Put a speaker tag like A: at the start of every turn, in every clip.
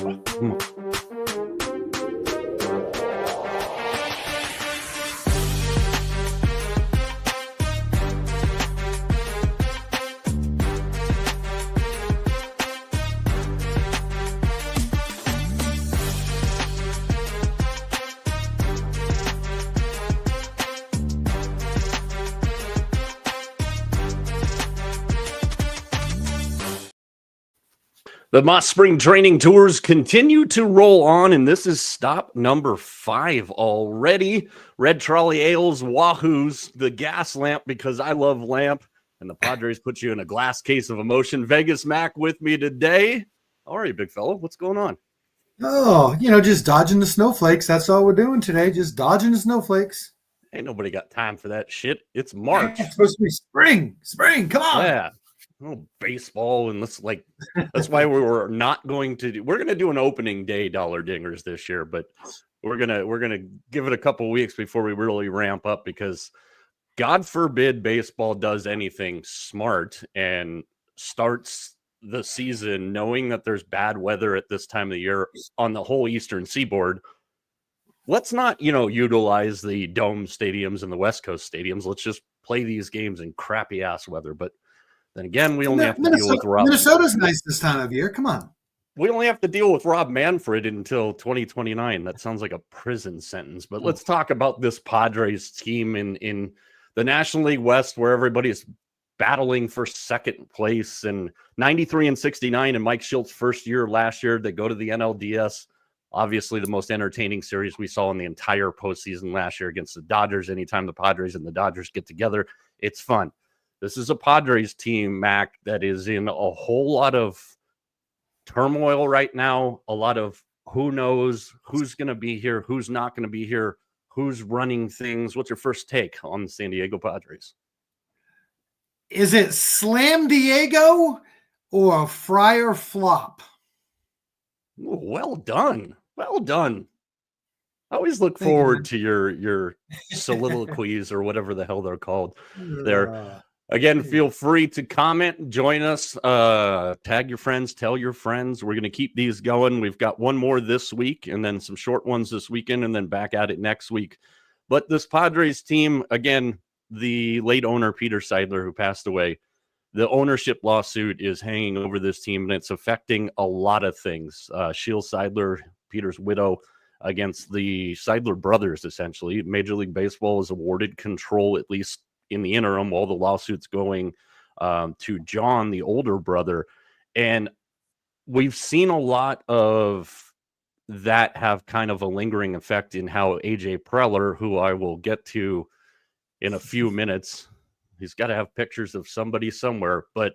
A: Come on. The Moss Spring Training Tours continue to roll on, and this is stop number 5 already. Red Trolley Ales, Wahoos, the Gaslamp, because I love lamp, and the Padres put you in a glass case of emotion. Vegas Mack with me today. How are you, big fella? What's going on?
B: Oh, just dodging the snowflakes. That's all we're doing today. Just dodging the snowflakes.
A: Ain't nobody got time for that shit. It's March.
B: It's supposed to be spring. Spring, come on.
A: Yeah. Oh, baseball, and that's why we're going to do an opening day dollar dingers this year, but we're gonna give it a couple weeks before we really ramp up, because God forbid baseball does anything smart and starts the season knowing that there's bad weather at this time of the year on the whole Eastern Seaboard. Let's not, utilize the dome stadiums and the West Coast stadiums. Let's just play these games in crappy ass weather. But then again, we only have to deal with Rob.
B: Minnesota's nice this time of year. Come on.
A: We only have to deal with Rob Manfred until 2029. That sounds like a prison sentence. But let's talk about this Padres team in the National League West, where everybody's battling for second place, and 93-69 in Mike Schilt's first year last year. They go to the NLDS. Obviously, the most entertaining series we saw in the entire postseason last year against the Dodgers. Anytime the Padres and the Dodgers get together, it's fun. This is a Padres team, Mac, that is in a whole lot of turmoil right now. A lot of who knows who's going to be here, who's not going to be here, who's running things. What's your first take on the San Diego Padres?
B: Is it Slam Diego or Friar Flop?
A: Ooh, well done. Well done. I always look forward to your soliloquies or whatever the hell they're called there. Again, feel free to comment, join us, tag your friends, tell your friends. We're going to keep these going. We've got one more this week and then some short ones this weekend and then back at it next week. But this Padres team, again, the late owner, Peter Seidler, who passed away, the ownership lawsuit is hanging over this team, and it's affecting a lot of things. Sheil Seidler, Peter's widow, against the Seidler brothers, essentially. Major League Baseball has awarded control, at least in the interim, while the lawsuit's going to John, the older brother. And we've seen a lot of that have kind of a lingering effect in how AJ Preller, who I will get to in a few minutes, he's got to have pictures of somebody somewhere, but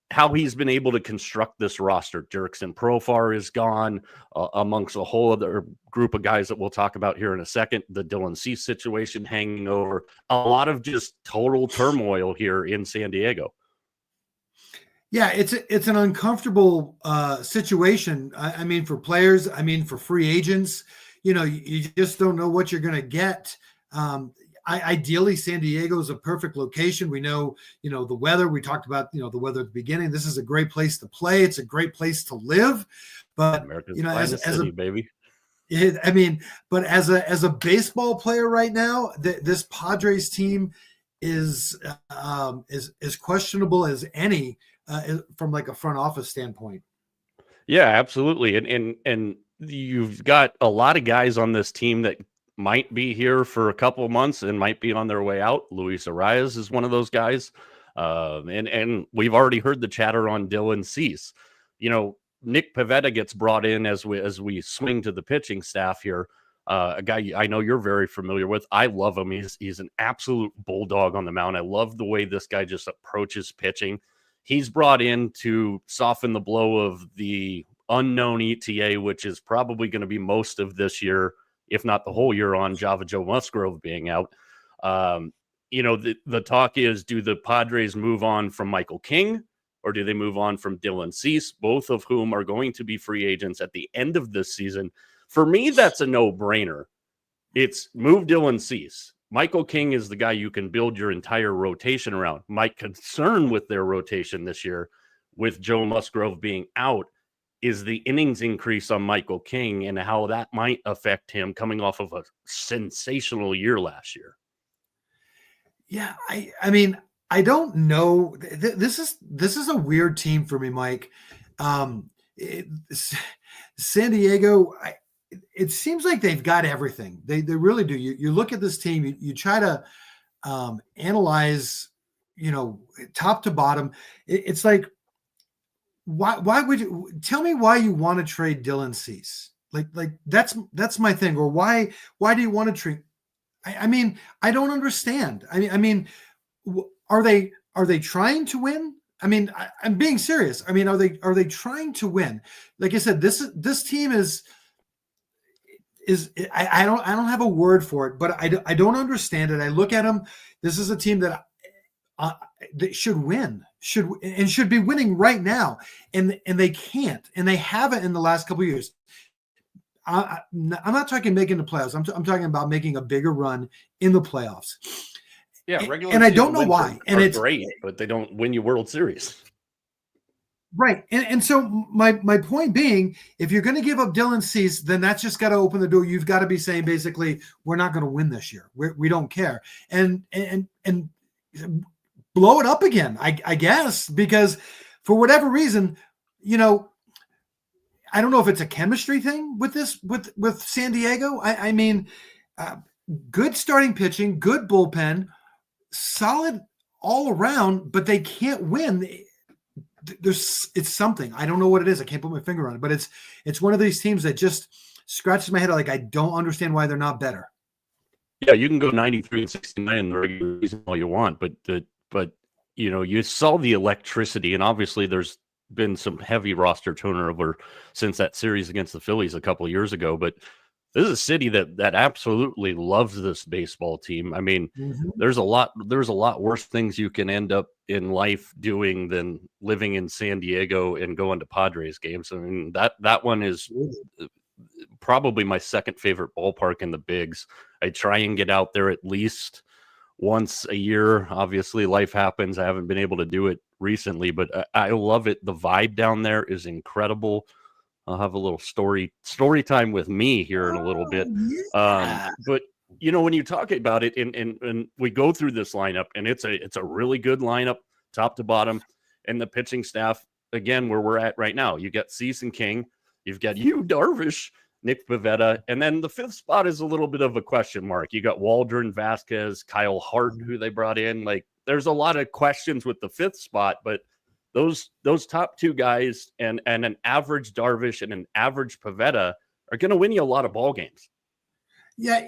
A: how he's been able to construct this roster. Jurickson Profar is gone, amongst a whole other group of guys that we'll talk about here in a second. The Dylan Cease situation hanging over. A lot of just total turmoil here in San Diego.
B: Yeah, it's an uncomfortable situation. I mean, for players, I mean, for free agents, you just don't know what you're going to get. Ideally, San Diego is a perfect location. We know, the weather. We talked about, the weather at the beginning. This is a great place to play. It's a great place to live. But
A: America's finest city, baby.
B: But as a baseball player right now, this Padres team is questionable as any from like a front office standpoint.
A: Yeah, absolutely. And you've got a lot of guys on this team that might be here for a couple of months and might be on their way out. Luis Arias is one of those guys. And we've already heard the chatter on Dylan Cease. Nick Pivetta gets brought in as we swing to the pitching staff here. A guy I know you're very familiar with. I love him. He's an absolute bulldog on the mound. I love the way this guy just approaches pitching. He's brought in to soften the blow of the unknown ETA, which is probably going to be most of this year, if not the whole year, on Java Joe Musgrove being out. The talk is, do the Padres move on from Michael King, or do they move on from Dylan Cease, both of whom are going to be free agents at the end of this season? For me, that's a no-brainer. It's move Dylan Cease. Michael King is the guy you can build your entire rotation around. My concern with their rotation this year, with Joe Musgrove being out, is the innings increase on Michael King and how that might affect him coming off of a sensational year last year.
B: Yeah, I mean, I don't know. This is a weird team for me, Mike. San Diego, it seems like they've got everything. They really do. You look at this team, you try to analyze, top to bottom. It's like, why would you tell me why you want to trade Dylan Cease? Like that's my thing. Or why do you want to trade? I mean, I don't understand. I mean, are they trying to win? I mean, I'm being serious. I mean, are they trying to win? Like I said, this team is I don't have a word for it, but I don't understand it. I look at them. This is a team that should win, should be winning right now, and they can't, and they haven't in the last couple of years. I'm not talking making the playoffs. I'm talking about making a bigger run in the playoffs.
A: Yeah, regular
B: and I don't know why. And it's
A: great, but they don't win you World Series.
B: Right. And so my point being, if you're going to give up Dylan Cease, then that's just got to open the door. You've got to be saying basically, we're not going to win this year. We don't care. And blow it up again, I guess, because for whatever reason, I don't know if it's a chemistry thing with this, with San Diego. I mean, good starting pitching, good bullpen, solid all around, but they can't win. It's something. I don't know what it is. I can't put my finger on it, but it's one of these teams that just scratches my head. Like, I don't understand why they're not better.
A: Yeah, you can go 93-69 in the regular season all you want, but you saw the electricity, and obviously there's been some heavy roster turnover since that series against the Phillies a couple of years ago. But this is a city that absolutely loves this baseball team. I mean, there's a lot worse things you can end up in life doing than living in San Diego and going to Padres games. I mean, that one is probably my second favorite ballpark in the Bigs. I try and get out there at least once a year. Obviously, life happens. I haven't been able to do it recently, but I love it. The vibe down there is incredible. I'll have a little story time with me here in a little bit.
B: Yeah.
A: But when you talk about it, and we go through this lineup, and it's a really good lineup, top to bottom, and the pitching staff, again, where we're at right now. You got Cease and King, you've got Darvish, Nick Pivetta, and then the fifth spot is a little bit of a question mark. You got Waldron, Vasquez, Kyle Hart, who they brought in. Like, there's a lot of questions with the fifth spot, but those top two guys and an average Darvish and an average Pivetta are going to win you a lot of ball games.
B: Yeah,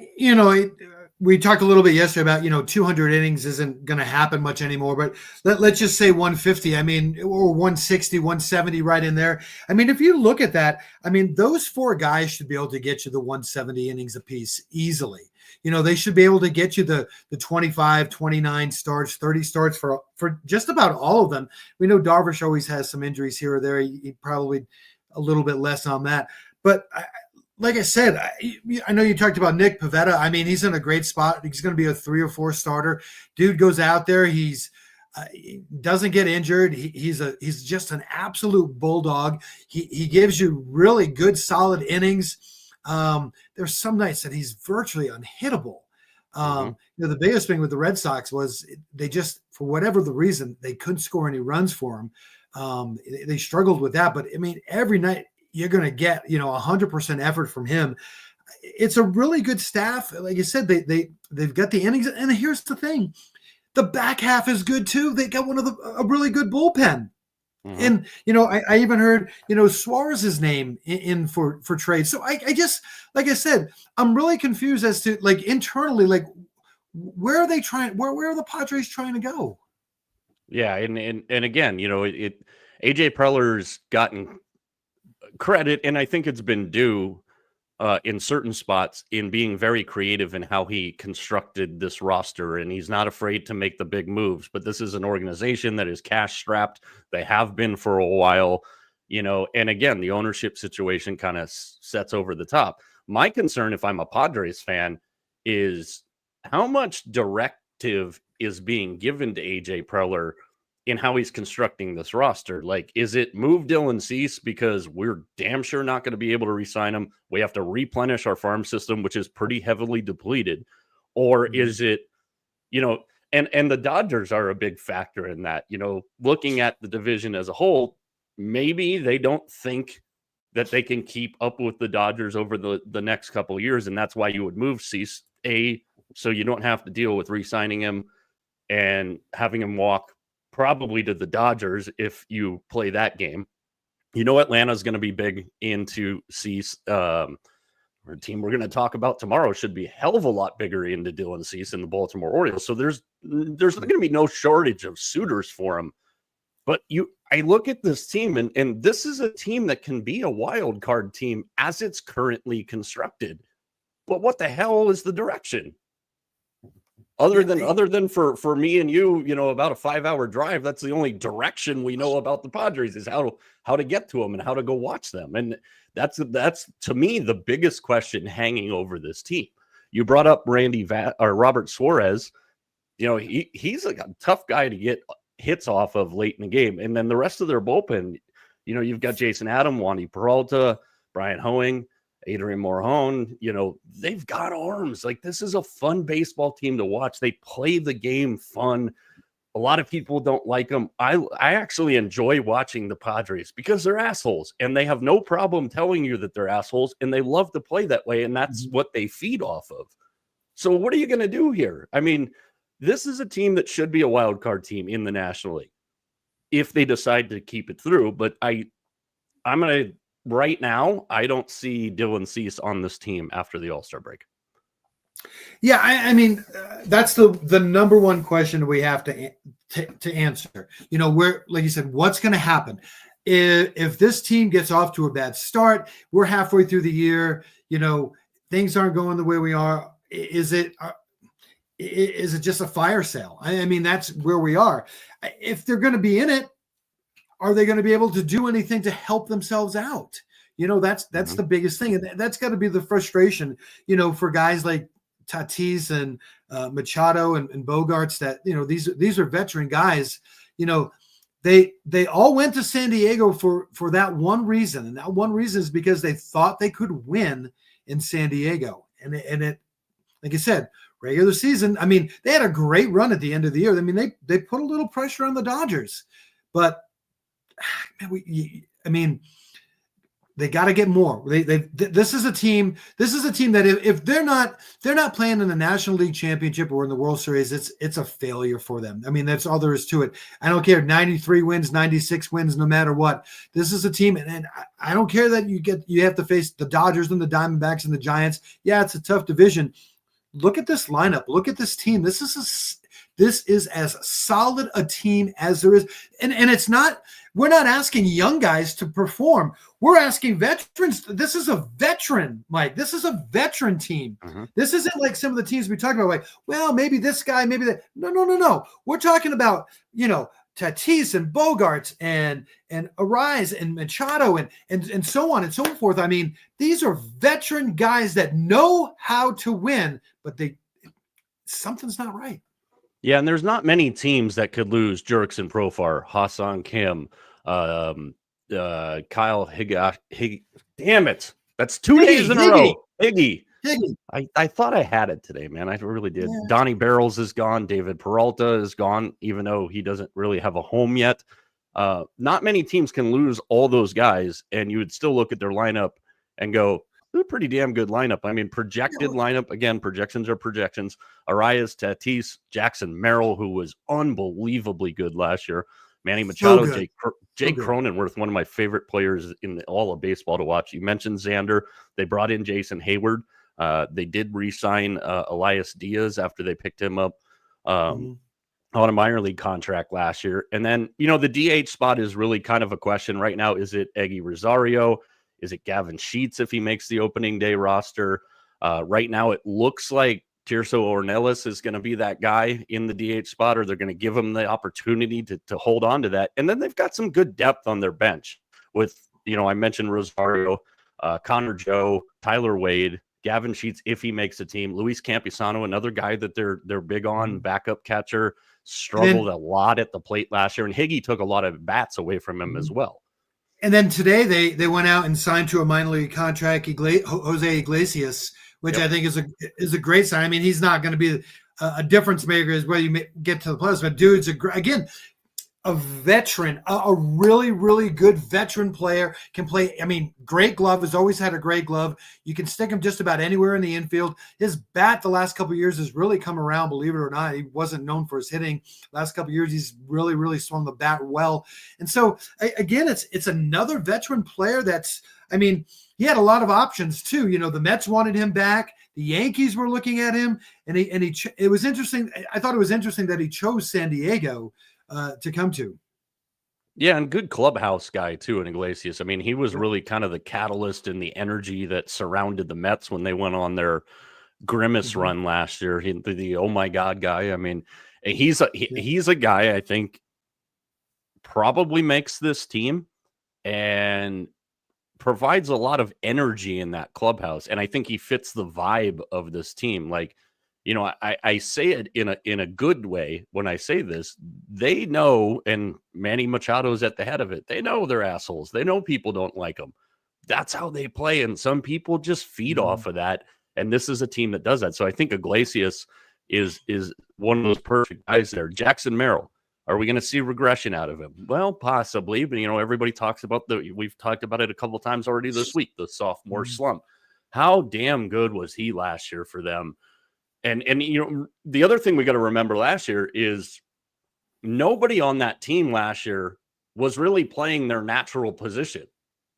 B: we talked a little bit yesterday about 200 innings isn't going to happen much anymore, but let's just say 150. I mean, or 160, 170, right in there. I mean, if you look at that, I mean, those four guys should be able to get you the 170 innings apiece easily. They should be able to get you the 25, 29 starts, 30 starts for just about all of them. We know Darvish always has some injuries here or there. He probably a little bit less on that, but like I said, I know you talked about Nick Pivetta. I mean, he's in a great spot. He's going to be a 3 or 4 starter. Dude goes out there. He doesn't get injured. He's just an absolute bulldog. He gives you really good, solid innings. There's some nights that he's virtually unhittable. The biggest thing with the Red Sox was they just, for whatever the reason, they couldn't score any runs for him. They struggled with that. But, I mean, every night, you're going to get, 100% effort from him. It's a really good staff. Like you said, they've got the innings. And here's the thing. The back half is good too. They got a really good bullpen. And, I even heard, Suarez's name in for trade. So I just, like I said, I'm really confused as to, like, internally, like, where are they trying? Where are the Padres trying to go?
A: Yeah. And again, AJ Preller's gotten credit, and I think it's been due in certain spots in being very creative in how he constructed this roster, and he's not afraid to make the big moves. But this is an organization that is cash strapped. They have been for a while, and again, the ownership situation kind of sets over the top. My concern, if I'm a Padres fan, is how much directive is being given to AJ Preller in how he's constructing this roster. Like, is it move Dylan Cease because we're damn sure not going to be able to re-sign him? We have to replenish our farm system, which is pretty heavily depleted. Or is it, and the Dodgers are a big factor in that, looking at the division as a whole, maybe they don't think that they can keep up with the Dodgers over the next couple of years. And that's why you would move Cease, so you don't have to deal with re-signing him and having him walk probably to the Dodgers if you play that game. Atlanta's going to be big into Cease. A team we're going to talk about tomorrow should be a hell of a lot bigger into Dylan Cease in the Baltimore Orioles. So there's going to be no shortage of suitors for him. But I look at this team, and this is a team that can be a wild card team as it's currently constructed. But what the hell is the direction? Other than for me and you, about a 5-hour drive, that's the only direction we know about the Padres is how to get to them and how to go watch them. And that's to me the biggest question hanging over this team. You brought up Robert Suarez. He's a tough guy to get hits off of late in the game. And then the rest of their bullpen, you've got Jason Adam, Wandy Peralta, Brian Hoeing, Adrian Morejon, they've got arms. Like, this is a fun baseball team to watch. They play the game fun. A lot of people don't like them. I actually enjoy watching the Padres because they're assholes, and they have no problem telling you that they're assholes, and they love to play that way, and that's what they feed off of. So what are you going to do here? I mean, this is a team that should be a wild card team in the National League if they decide to keep it through. But I'm going to right now, I don't see Dylan Cease on this team after the All-Star break.
B: Yeah, I mean, that's the number one question we have to answer. Where, like you said, what's going to happen if this team gets off to a bad start? We're halfway through the year. Things aren't going the way we are. Is it just a fire sale? I mean, that's where we are. If they're going to be in it, are they going to be able to do anything to help themselves out? That's the biggest thing. And that's got to be the frustration, for guys like Tatis and Machado and Bogarts that, these are veteran guys. They all went to San Diego for that one reason. And that one reason is because they thought they could win in San Diego. And it, like I said, regular season, I mean, they had a great run at the end of the year. I mean, they put a little pressure on the Dodgers, but they got to get more. This is a team that if they're not playing in the National League Championship or in the World Series, it's a failure for them. I mean, that's all there is to it. I don't care 93 wins, 96 wins, no matter what. This is a team, and I don't care that you have to face the Dodgers and the Diamondbacks and the Giants. Yeah, it's a tough division. Look at this lineup. Look at this team. This is as solid a team as there is, and it's not. We're not asking young guys to perform. We're asking veterans. This is a veteran, Mike. This is a veteran team. Mm-hmm. This isn't like some of the teams we talk about, like, well, maybe this guy, maybe that. No. We're talking about, Tatis and Bogarts and Arise and Machado and so on and so forth. I mean, these are veteran guys that know how to win, but something's not right.
A: Yeah, and there's not many teams that could lose Jurickson Profar, Hassan Kim, Kyle Higgy. Damn it. That's 2 days in a row. Higgy. I thought I had it today, man. I really did. Yeah. Donnie Barrels is gone. David Peralta is gone, even though he doesn't really have a home yet. Not many teams can lose all those guys, and you would still look at their lineup and go, a pretty damn good lineup. I mean, projected lineup. Again, projections are projections. Arias, Tatis, Jackson Merrill, who was unbelievably good last year. Manny Machado, Jake Cronenworth, one of my favorite players in all of baseball to watch. You mentioned Xander. They brought in Jason Hayward. They did re-sign Elias Diaz after they picked him up on a minor league contract last year. And then, the DH spot is really kind of a question right now. Is it Eggy Rosario? Is it Gavin Sheets if he makes the opening day roster? Right now, it looks like Tirso Ornelas is going to be that guy in the DH spot, or they're going to give him the opportunity to hold on to that. And then they've got some good depth on their bench with, I mentioned Rosario, Connor Joe, Tyler Wade, Gavin Sheets if he makes a team, Luis Campisano, another guy that they're big on, backup catcher. struggled a lot at the plate last year, and Higgy took a lot of bats away from him as well.
B: And then today they went out and signed to a minor league contract, Jose Iglesias, which I think is a great sign. I mean, he's not going to be a difference maker as whether you get to the playoffs, but dude's a veteran, a really, really good veteran player, can play. I mean, great glove, has always had a great glove. You can stick him just about anywhere in the infield. His bat the last couple of years has really come around, believe it or not. He wasn't known for his hitting. Last couple of years, he's really, really swung the bat well. And so, again, it's another veteran player he had a lot of options too. You know, the Mets wanted him back. The Yankees were looking at him, and it was interesting. I thought it was interesting that he chose San Diego to come to.
A: Yeah, and good clubhouse guy too in Iglesias. I mean, he was really kind of the catalyst and the energy that surrounded the Mets when they went on their grimace run last year. The oh my God guy. I mean, he's a guy I think probably makes this team and provides a lot of energy in that clubhouse. And I think he fits the vibe of this team. Like, you know, I say it in a good way when I say this. They know, and Manny Machado's at the head of it. They know they're assholes. They know people don't like them. That's how they play, and some people just feed off of that. And this is a team that does that. So I think Iglesias is one of those perfect guys there. Jackson Merrill, are we going to see regression out of him? Well, possibly, but you know, everybody talks about we've talked about it a couple of times already this week, the sophomore slump. How damn good was he last year for them? And you know, the other thing we got to remember last year is nobody on that team last year was really playing their natural position.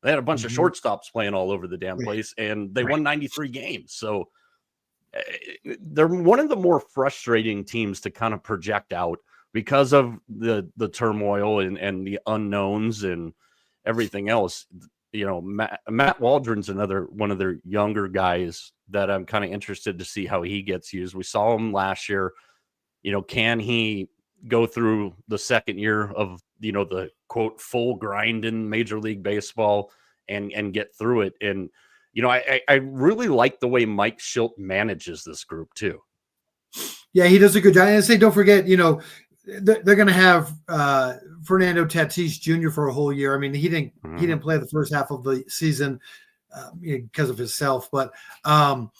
A: They had a bunch of shortstops playing all over the damn place, and they won 93 games. So they're one of the more frustrating teams to kind of project out because of the turmoil and the unknowns and everything else. You know, Matt Waldron's another one of their younger guys that I'm kind of interested to see how he gets used. We saw him last year. You know, can he go through the second year of, you know, the quote full grind in Major League Baseball and get through it? And, you know, I really like the way Mike Schilt manages this group too.
B: Yeah, he does a good job. And I say, don't forget, you know, they're going to have Fernando Tatis Jr. for a whole year. I mean, he didn't play the first half of the season because of himself, but the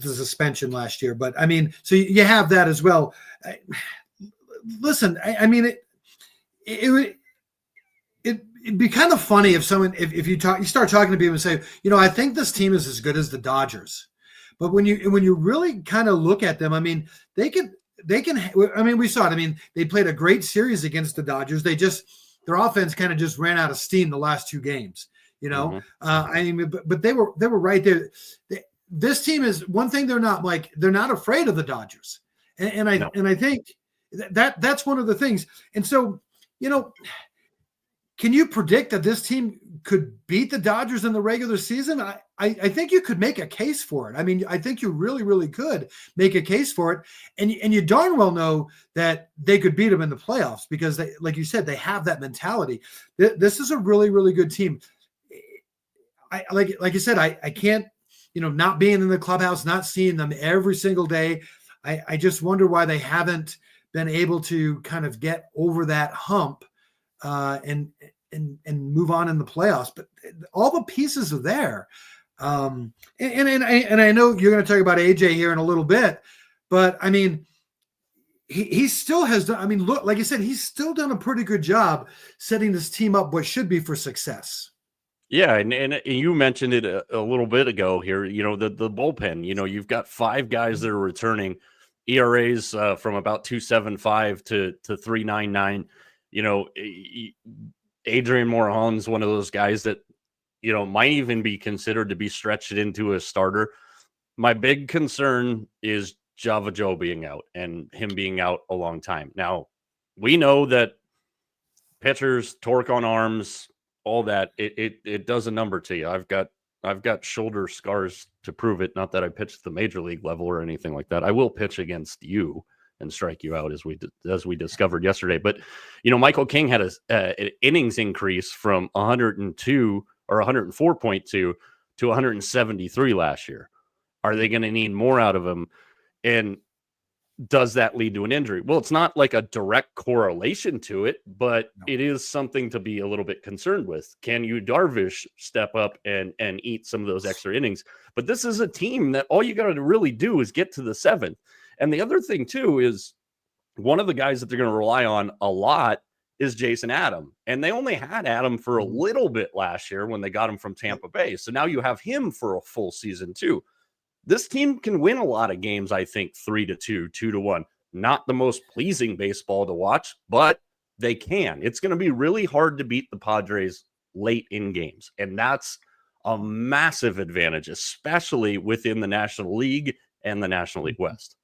B: suspension last year. But I mean, so you have that as well. Listen, I mean, it'd be kind of funny if someone, if you start talking to people and say, you know, I think this team is as good as the Dodgers. But when you really kind of look at them, I mean, they can, I mean, we saw it. I mean, they played a great series against the Dodgers. Their offense kind of just ran out of steam the last two games, you know? I mean, but they were right there. This team is one thing. They're not afraid of the Dodgers. And I think that's one of the things. And so, you know, can you predict that this team could beat the Dodgers in the regular season? I think you could make a case for it. I mean, I think you really, really could make a case for it. And you darn well know that they could beat them in the playoffs because they, like you said, they have that mentality. This is a really, really good team. Like you said, I can't, you know, not being in the clubhouse, not seeing them every single day. I just wonder why they haven't been able to kind of get over that hump and move on in the playoffs. But all the pieces are there. And I know you're going to talk about AJ here in a little bit, but I mean, he still has done. I mean, look, like you said, he's still done a pretty good job setting this team up what should be for success.
A: Yeah, and you mentioned it a little bit ago here. You know, the bullpen. You know, you've got 5 guys that are returning, ERAs from about 2.75 to 3.99. You know, Adrian Morejon's one of those guys that, you know, might even be considered to be stretched into a starter. My big concern is Java Joe being out and him being out a long time. Now, we know that pitchers, torque on arms, all that, it does a number to you. I've got shoulder scars to prove it. Not that I pitched the major league level or anything like that. I will pitch against you and strike you out as we discovered yesterday. But, you know, Michael King had an innings increase from 102 or 104.2 to 173 last year. Are they going to need more out of him? And does that lead to an injury? Well, it's not like a direct correlation to it, but it is something to be a little bit concerned with. Can you Darvish step up and eat some of those extra innings? But this is a team that all you got to really do is get to the 7th. And the other thing too is one of the guys that they're going to rely on a lot is Jason Adam. And they only had Adam for a little bit last year when they got him from Tampa Bay. So now you have him for a full season too. This team can win a lot of games, I think, 3-2, 2-1. Not the most pleasing baseball to watch, but they can. It's going to be really hard to beat the Padres late in games. And that's a massive advantage, especially within the National League and the National League West.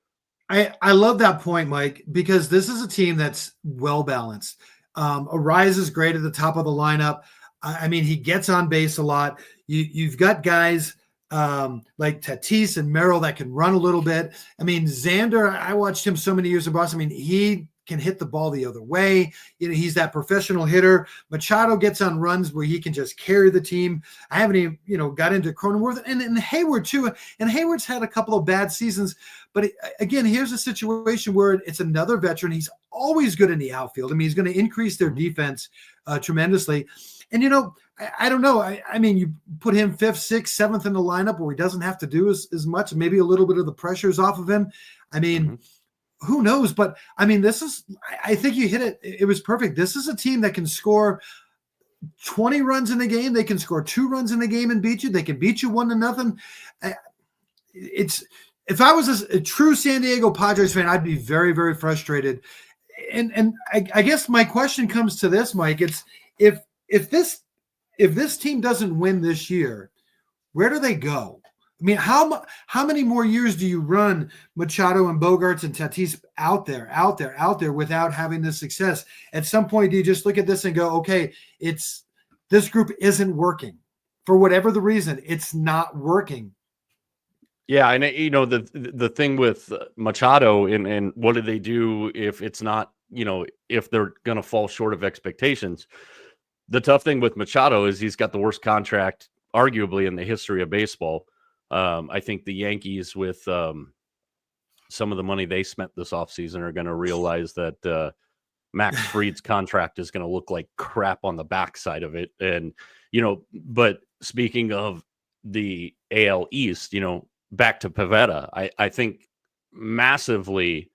B: I love that point, Mike, because this is a team that's well balanced. Arise is great at the top of the lineup. I mean, he gets on base a lot. You've got guys like Tatis and Merrill that can run a little bit. I mean, Xander, I watched him so many years in Boston. I mean, he can hit the ball the other way. You know, he's that professional hitter. Machado gets on runs where he can just carry the team. I haven't even, got into Cronenworth and Hayward too. And Hayward's had a couple of bad seasons. But again, here's a situation where it's another veteran. He's always good in the outfield. I mean, he's going to increase their defense tremendously. And, I don't know. I mean, you put him 5th, 6th, 7th in the lineup where he doesn't have to do as much. Maybe a little bit of the pressure's off of him. I mean, who knows? But, I mean, I think you hit it. It was perfect. This is a team that can score 20 runs in a game. They can score 2 runs in a game and beat you. They can beat you 1-0. If I was a true San Diego Padres fan, I'd be very, very frustrated. And I guess my question comes to this, Mike. It's if this team doesn't win this year, where do they go? I mean, how many more years do you run Machado and Bogarts and Tatis out there without having this success? At some point, do you just look at this and go, okay, this group isn't working for whatever the reason? It's not working.
A: Yeah, and the thing with Machado and what do they do if it's not, if they're going to fall short of expectations? The tough thing with Machado is he's got the worst contract, arguably, in the history of baseball. I think the Yankees, with some of the money they spent this offseason, are going to realize that Max Fried's contract is going to look like crap on the backside of it. And, but speaking of the AL East, back to Pivetta, I think massively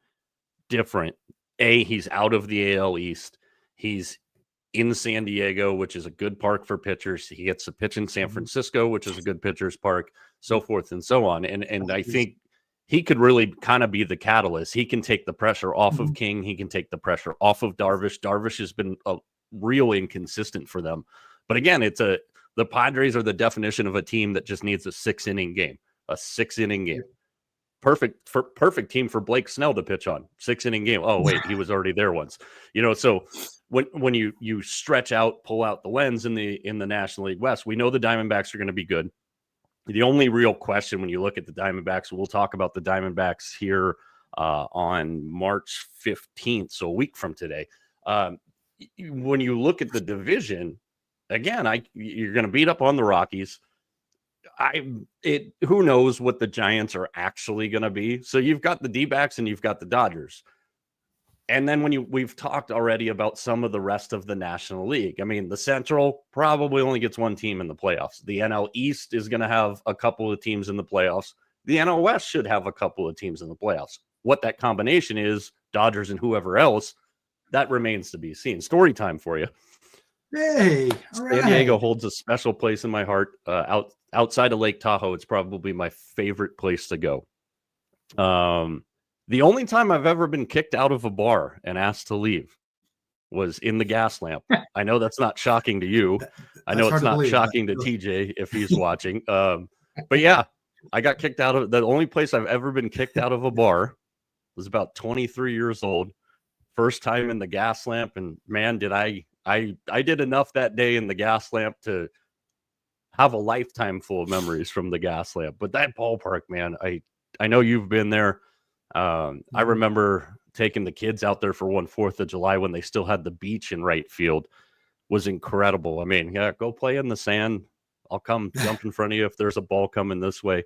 A: different. He's out of the AL East. He's in San Diego, which is a good park for pitchers. He gets to pitch in San Francisco, which is a good pitcher's park, so forth and so on. And I think he could really kind of be the catalyst. He can take the pressure off of King. He can take the pressure off of Darvish. Darvish has been a real inconsistent for them. But again, the Padres are the definition of a team that just needs a 6-inning game. A 6-inning game. Perfect team for Blake Snell to pitch on. 6-inning game. Oh, wait, he was already there once. So when you stretch out, pull out the lens in the National League West, we know the Diamondbacks are going to be good. The only real question when you look at the Diamondbacks, we'll talk about the Diamondbacks here on March 15th, so a week from today. When you look at the division, again, you're going to beat up on the Rockies. Who knows what the Giants are actually going to be. So you've got the D-backs and you've got the Dodgers. And then we've talked already about some of the rest of the National League. I mean, the Central probably only gets one team in the playoffs. The NL East is going to have a couple of teams in the playoffs. The NL West should have a couple of teams in the playoffs. What that combination is, Dodgers and whoever else, that remains to be seen. Story time for you.
B: Hey,
A: San Diego holds a special place in my heart. Outside of Lake Tahoe, it's probably my favorite place to go. The only time I've ever been kicked out of a bar and asked to leave was in the Gaslamp. I know that's not shocking to you. I know it's not shocking to TJ if he's watching. But yeah, I got kicked out of the only place I've ever been kicked out of a bar was about 23 years old. First time in the Gaslamp, and man, did I did enough that day in the Gaslamp to have a lifetime full of memories from the Gaslamp. But that ballpark, man, I know you've been there. I remember taking the kids out there for 4th of July when they still had the beach in right field. Was incredible. I mean, yeah, go play in the sand. I'll come jump in front of you if there's a ball coming this way.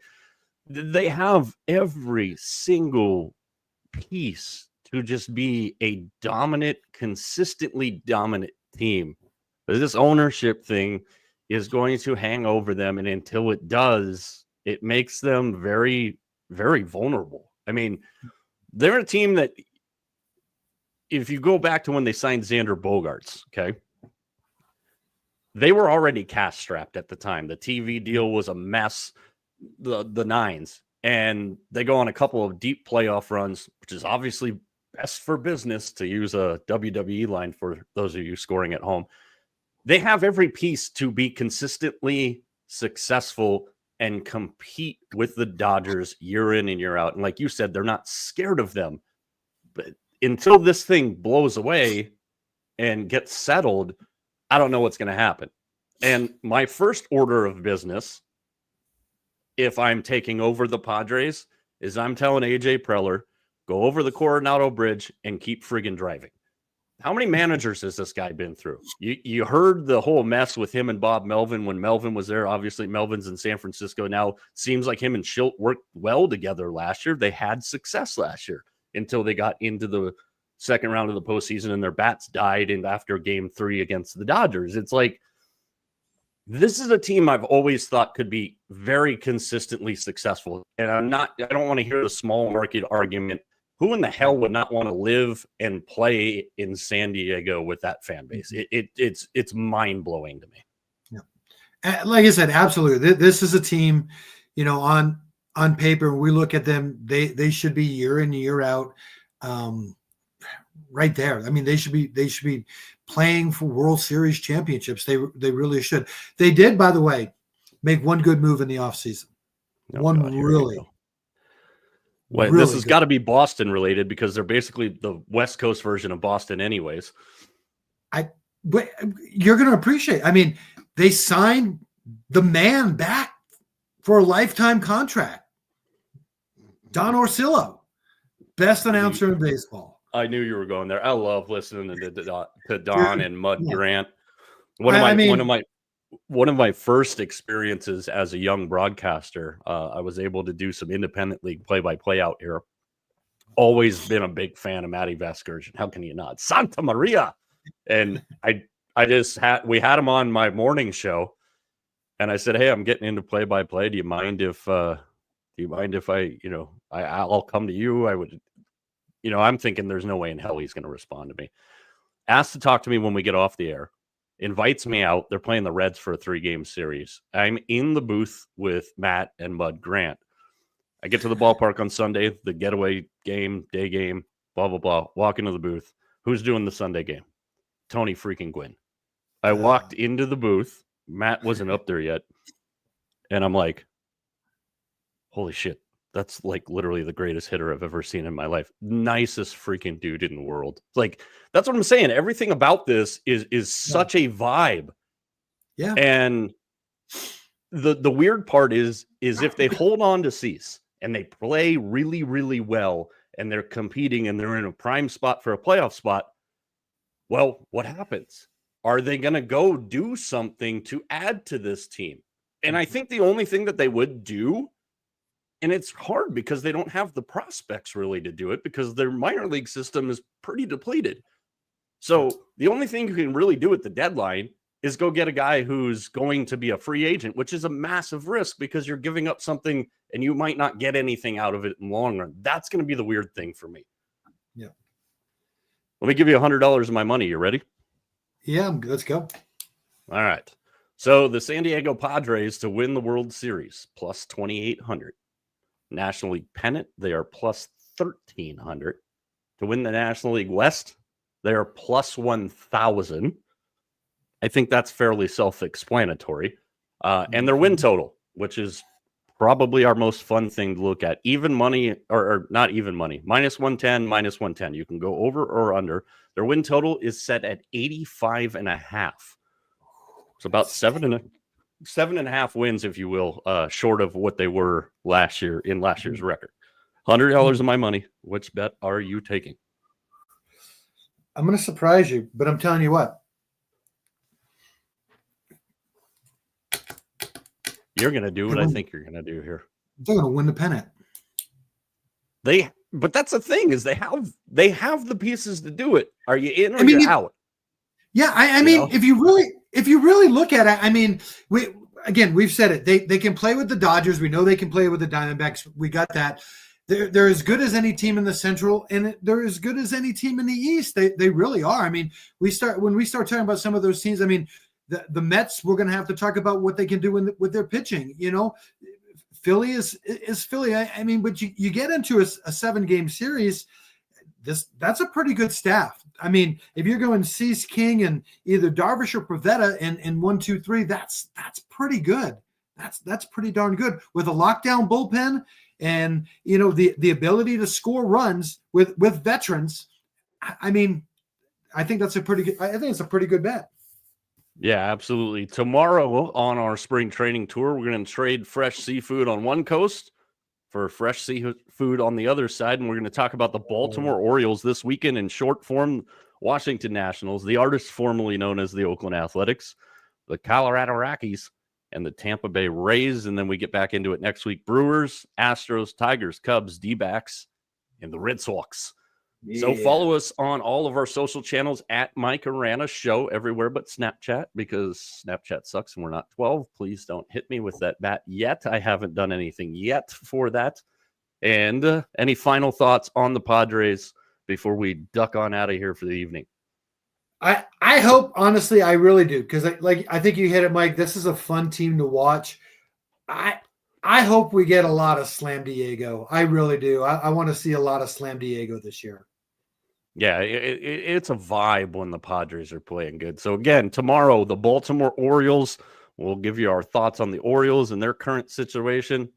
A: They have every single piece to just be a dominant, consistently dominant team. But this ownership thing is going to hang over them. And until it does, it makes them very, very vulnerable. I mean, they're a team that, if you go back to when they signed Xander Bogaerts, okay, they were already cash strapped at the time. The TV deal was a mess, the nines, and they go on a couple of deep playoff runs, which is obviously best for business, to use a WWE line for those of you scoring at home. They have every piece to be consistently successful and compete with the Dodgers year in and year out. And like you said, they're not scared of them. But until this thing blows away and gets settled, I don't know what's going to happen. And my first order of business, if I'm taking over the Padres, is I'm telling AJ Preller, go over the Coronado Bridge and keep friggin' driving. How many managers has this guy been through? You heard the whole mess with him and Bob Melvin when Melvin was there. Obviously, Melvin's in San Francisco now. Seems like him and Schilt worked well together last year. They had success last year until they got into the second round of the postseason and their bats died in after game 3 against the Dodgers. It's like, this is a team I've always thought could be very consistently successful. And I don't want to hear the small market argument. Who in the hell would not want to live and play in San Diego with that fan base? It's mind blowing to me.
B: Yeah. Like I said, absolutely. This is a team, on paper, when we look at them, they should be year in, year out. Right there. I mean, they should be playing for World Series championships. They really should. They did, by the way, make one good move in the offseason.
A: Well, this has got to be Boston related because they're basically the West Coast version of Boston anyways.
B: But you're going to appreciate. I mean, they signed the man back for a lifetime contract. Don Orsillo, best announcer in baseball.
A: I knew you were going there. I love listening to Don and Mud Grant. One of my first experiences as a young broadcaster, I was able to do some independent league play-by-play out here. Always been a big fan of Matty Vasgersian. How can you not? Santa Maria. And we had him on my morning show, and I said, "Hey, I'm getting into play-by-play. Do you mind if I'll come to you?" I would. I'm thinking there's no way in hell he's going to respond to me. Asked to talk to me when we get off the air. Invites me out. They're playing the Reds for a 3-game series. I'm in the booth with Matt and Mud Grant. I get to the ballpark on Sunday, the getaway game, day game, blah, blah, blah. Walk into the booth. Who's doing the Sunday game? Tony freaking Gwynn. I walked into the booth. Matt wasn't up there yet. And I'm like, holy shit. That's like literally the greatest hitter I've ever seen in my life. Nicest freaking dude in the world. Like, that's what I'm saying. Everything about this is such a vibe.
B: Yeah.
A: And the weird part is if they hold on to Cease and they play really, really well and they're competing and they're in a prime spot for a playoff spot, well, what happens? Are they going to go do something to add to this team? And I think the only thing that they would do, and it's hard because they don't have the prospects really to do it because their minor league system is pretty depleted. So the only thing you can really do at the deadline is go get a guy who's going to be a free agent, which is a massive risk because you're giving up something and you might not get anything out of it in the long run. That's going to be the weird thing for me.
B: Yeah.
A: Let me give you $100 of my money. You ready?
B: Yeah, let's go.
A: All right. So the San Diego Padres to win the World Series, plus 2,800. National League pennant, they are plus 1,300. To win the National League West, they are plus 1,000. I think that's fairly self-explanatory. And their win total, which is probably our most fun thing to look at. Even money, or not even money, minus 110, minus 110. You can go over or under. Their win total is set at 85.5. It's about 7.5 wins, if you will, short of what they were last year in last year's record. $100 of my money. Which bet are you taking?
B: I'm going to surprise you, but I'm telling you what.
A: You're going to do what I think you're going to do here.
B: They're going to win the pennant.
A: But that's the thing is they have the pieces to do it. Are you in or
B: I mean,
A: you're out?
B: Yeah, I mean, if you really look at it, I mean, we've said it. They can play with the Dodgers. We know they can play with the Diamondbacks. We got that. They're as good as any team in the Central, and they're as good as any team in the East. They really are. I mean, when we start talking about some of those teams, I mean, the Mets, we're going to have to talk about what they can do with their pitching. You know, Philly is Philly. I mean, but you get into a 7-game series, that's a pretty good staff. I mean, if you're going Cease, King, and either Darvish or Pivetta in 1, 2, 3, that's pretty good. That's pretty darn good with a lockdown bullpen and the ability to score runs with veterans. I mean, I think that's a pretty good. I think it's a pretty good bet.
A: Yeah, absolutely. Tomorrow on our spring training tour, we're going to trade fresh seafood on one coast for fresh seafood on the other side, and we're going to talk about the Baltimore Orioles this weekend in short form, Washington Nationals, the artists formerly known as the Oakland Athletics, the Colorado Rockies, and the Tampa Bay Rays, and then we get back into it next week. Brewers, Astros, Tigers, Cubs, D-backs, and the Red Sox. Yeah. So follow us on all of our social channels at Mike Arana Show everywhere but Snapchat, because Snapchat sucks and we're not 12. Please don't hit me with that bat yet. I haven't done anything yet for that. And any final thoughts on the Padres before we duck on out of here for the evening?
B: I hope, honestly, I really do, because I think you hit it, Mike. This is a fun team to watch. I hope we get a lot of Slam Diego. I really do. I want to see a lot of Slam Diego this year.
A: Yeah, it's a vibe when the Padres are playing good. So again, tomorrow, the Baltimore Orioles, we'll give you our thoughts on the Orioles and their current situation.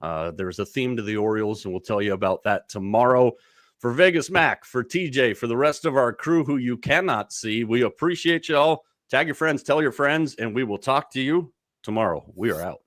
A: There's a theme to the Orioles, and we'll tell you about that tomorrow. For Vegas Mac, for TJ, for the rest of our crew who you cannot see, we appreciate you all. Tag your friends, tell your friends, and we will talk to you tomorrow. We are out.